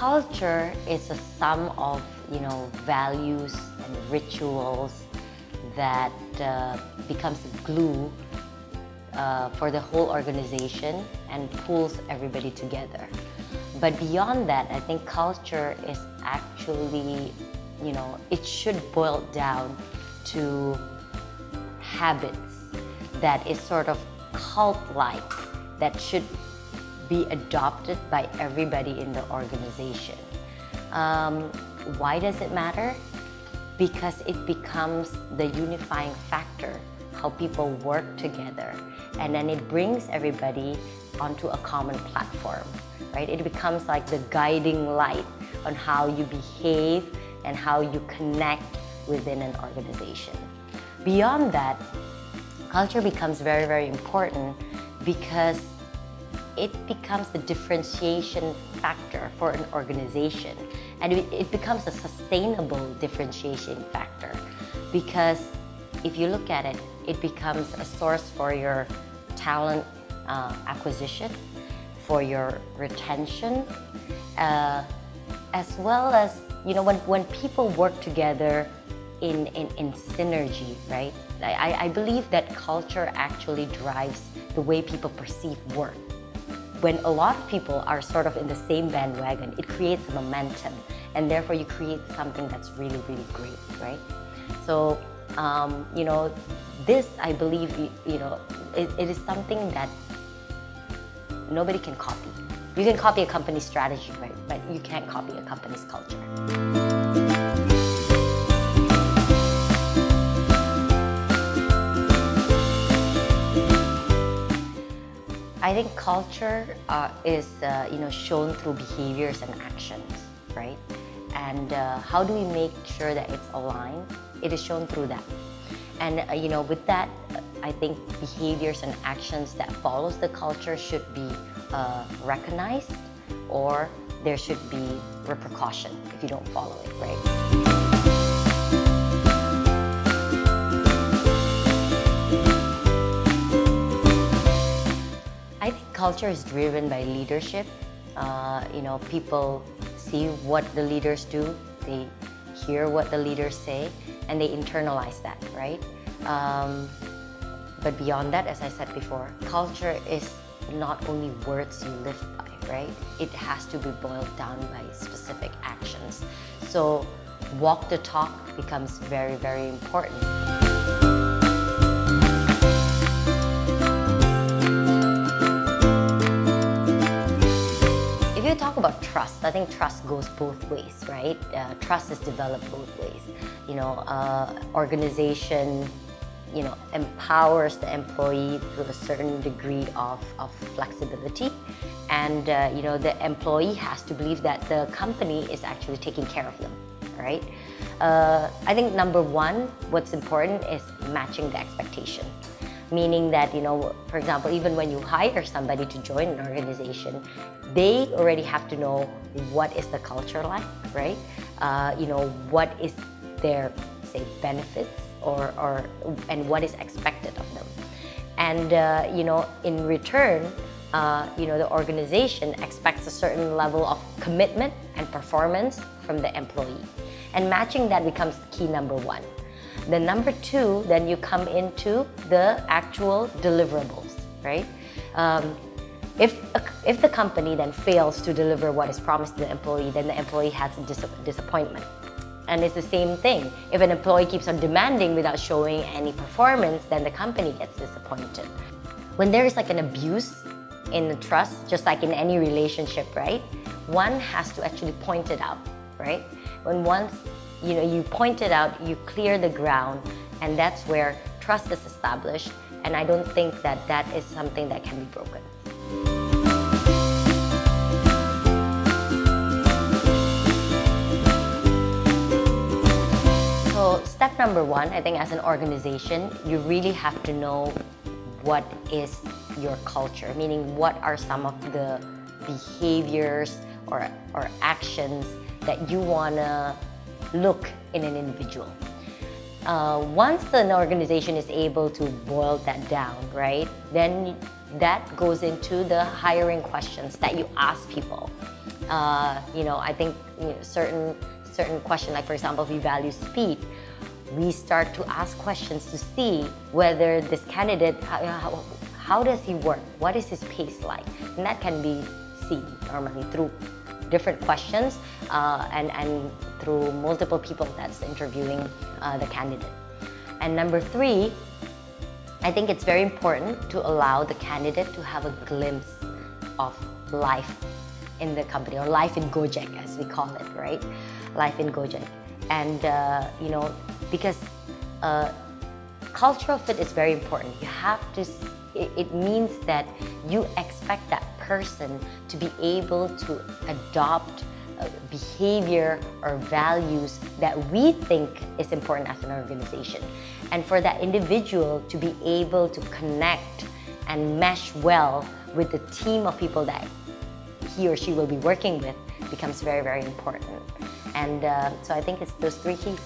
culture is a sum of, values and rituals that becomes the glue for the whole organization and pulls everybody together. But beyond that, I think culture is actually, it should boil down to habits that is sort of cult-like, that should be adopted by everybody in the organization. Why does it matter? Because it becomes the unifying factor, how people work together, and then it brings everybody onto a common platform, right? It becomes like the guiding light on how you behave and how you connect within an organization. Beyond that, culture becomes very, very important because it becomes the differentiation factor for an organization, and it becomes a sustainable differentiation factor, because if you look at it, it becomes a source for your talent acquisition, for your retention, as well as, when people work together in synergy, right? I believe that culture actually drives the way people perceive work. When a lot of people are sort of in the same bandwagon, it creates a momentum, and therefore you create something that's really, really great, right? So, this, I believe, it is something that nobody can copy. You can copy a company's strategy, right? But you can't copy a company's culture. I think culture is shown through behaviors and actions, right? And how do we make sure that it's aligned? It is shown through that. And with that, I think behaviors and actions that follows the culture should be recognized, or there should be repercussion if you don't follow it, right? I think culture is driven by leadership. People see what the leaders do, they hear what the leaders say, and they internalize that, right? But beyond that, as I said before, culture is not only words you live by, right? It has to be boiled down by specific actions. So walk the talk becomes very, very important. If you talk about trust, I think trust goes both ways, right? Trust is developed both ways. Organization, empowers the employee through a certain degree of flexibility, and the employee has to believe that the company is actually taking care of them, right? I think number one, what's important is matching the expectation. Meaning that, for example, even when you hire somebody to join an organization, they already have to know what is the culture like, right? What is their, say, benefits and what is expected of them. And, in return, the organization expects a certain level of commitment and performance from the employee. And matching that becomes key number one. Then number two, then you come into the actual deliverables, right? If the company then fails to deliver what is promised to the employee, then the employee has a disappointment. And it's the same thing. If an employee keeps on demanding without showing any performance, then the company gets disappointed. When there is like an abuse in the trust, just like in any relationship, right? One has to actually point it out, right? When once you point it out, you clear the ground, and that's where trust is established. And I don't think that that is something that can be broken. So step number one, I think as an organization, you really have to know what is your culture, meaning what are some of the behaviors or actions that you want to look in an individual. Once an organization is able to boil that down, right, then that goes into the hiring questions that you ask people. I think certain question, like for example, if we value speed, we start to ask questions to see whether this candidate, how does he work? What is his pace like? And that can be seen normally through different questions and through multiple people that's interviewing the candidate. And number 3, I think it's very important to allow the candidate to have a glimpse of life in the company, or life in GO-JEK as we call it, right? Life in GO-JEK. And because cultural fit is very important. You have to, it means that you expect that person to be able to adopt behavior or values that we think is important as an organization. And for that individual to be able to connect and mesh well with the team of people that he or she will be working with becomes very, very important. And so I think it's those 3 keys.